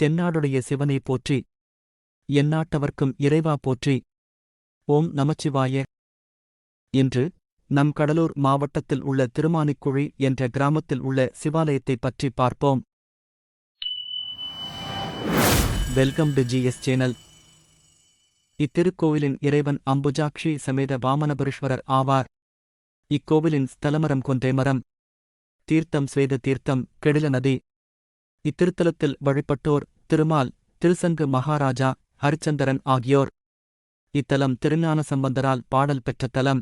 தென்னாடுடைய சிவனை போற்றி. எந்நாட்டவர்க்கும் இறைவா போற்றி. ஓம் நமச்சிவாய. இன்று நம் கடலூர் மாவட்டத்தில் உள்ள திருமானிக்குழி என்ற கிராமத்தில் உள்ள சிவாலயத்தைப் பற்றி பார்ப்போம். Welcome to GS channel. இத்திருக்கோவிலின் இறைவன் அம்புஜாக்ஷி சமேத வாமனபுரீஸ்வரர் ஆவார். இக்கோவிலின் ஸ்தலமரம் கொன்றைமரம். தீர்த்தம் ஸ்வேத தீர்த்தம், கெடில நதி. இத்திருத்தலத்தில் வழிபட்டோர் திருமால், திருசங்கு மகாராஜா, ஹரிச்சந்திரன் ஆகியோர். இத்தலம் திருஞான சம்பந்தரால் பாடல் பெற்ற தலம்.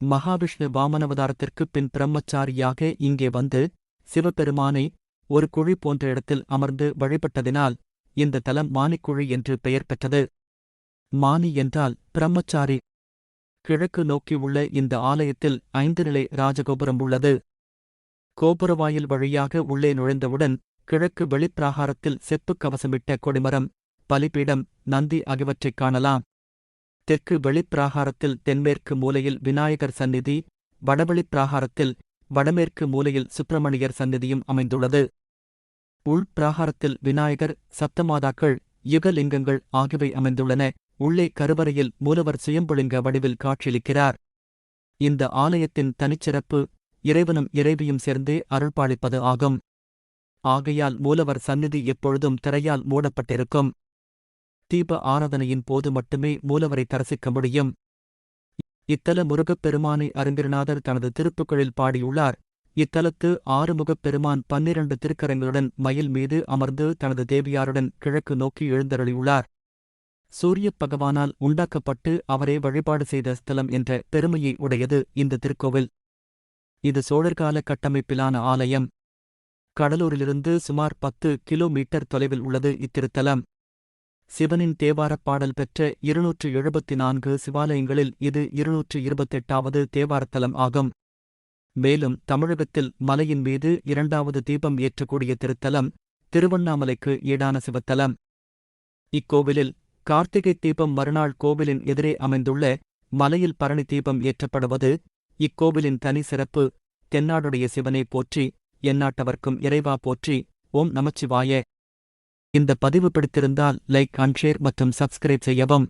மகாவிஷ்ணு வாமனவதாரத்திற்குப் பின் பிரம்மச்சாரியாக இங்கே வந்து சிவபெருமானை ஒரு குழி போன்ற இடத்தில் அமர்ந்து வழிபட்டதினால் இந்த தலம் மானிக்குழி என்று பெயர் பெற்றது. மானி என்றால் பிரம்மச்சாரி. கிழக்கு நோக்கி உள்ள இந்த ஆலயத்தில் 5 நிலை ராஜகோபுரம் உள்ளது. கோபுரவாயில் வழியாக உள்ளே நுழைந்தவுடன் கிழக்கு வெளிப்பிராகாரத்தில் செப்புக் கவசமிட்ட கொடிமரம், பலிபீடம், நந்தி ஆகியவற்றைக் காணலாம். தெற்கு வெளிப்பிராகாரத்தில் தென்மேற்கு மூலையில் விநாயகர் சந்நிதி, வடவெளிப்பிராகாரத்தில் வடமேற்கு மூலையில் சுப்பிரமணியர் சந்நிதியும் அமைந்துள்ளது. உள்பிராகாரத்தில் விநாயகர், சப்தமாதாக்கள், யுகலிங்கங்கள் ஆகியவை அமைந்துள்ளன. உள்ளே கருவறையில் மூலவர் சுயம்புலிங்க வடிவில் காட்சியளிக்கிறார். இந்த ஆலயத்தின் தனிச்சிறப்பு இறைவனும் இறைவியும் சேர்ந்தே அருள்பாலிப்பது ஆகும். ஆகையால் மூலவர் சந்நிதி எப்பொழுதும் திரையால் மூடப்பட்டிருக்கும். தீப ஆராதனையின் போது மட்டுமே மூலவரை தரிசிக்க முடியும். இத்தல முருகப்பெருமானை அருங்கிரநாதர் தனது திருப்புகழில் பாடியுள்ளார். இத்தலத்து ஆறுமுகப் பெருமான் 12 திருக்கரங்களுடன் மயில் மீது அமர்ந்து தனது தேவியாருடன் கிழக்கு நோக்கி எழுந்தருளியுள்ளார். சூரியப் பகவானால் உண்டாக்கப்பட்டு அவரே வழிபாடு செய்த ஸ்தலம் என்ற பெருமையை உடையது இந்த திருக்கோவில். இது சோழர்கால கட்டமைப்பிலான ஆலயம். கடலூரிலிருந்து சுமார் 10 கிலோமீட்டர் தொலைவில் உள்ளது இத்திருத்தலம். சிவனின் தேவாரப் பாடல் பெற்ற 274 சிவாலயங்களில் இது 228வது தேவாரத்தலம் ஆகும். மேலும் தமிழகத்தில் மலையின் மீது 2வது தீபம் ஏற்றக்கூடிய திருத்தலம், திருவண்ணாமலைக்கு ஈடான சிவத்தலம். இக்கோவிலில் கார்த்திகை தீபம் மறுநாள் கோவிலின் எதிரே அமைந்துள்ள மலையில் பரணி தீபம் ஏற்றப்படுவது இக்கோவிலின் தனி சிறப்பு. தென்னாடுடைய சிவனை போற்றி, எந்நாட்டவர்க்கும் இறைவா போற்றி. ஓம் நமச்சிவாய. இந்த பதிவு பிடித்திருந்தால் லைக் அண்ட் ஷேர் மற்றும் சப்ஸ்கிரைப் செய்யவும்.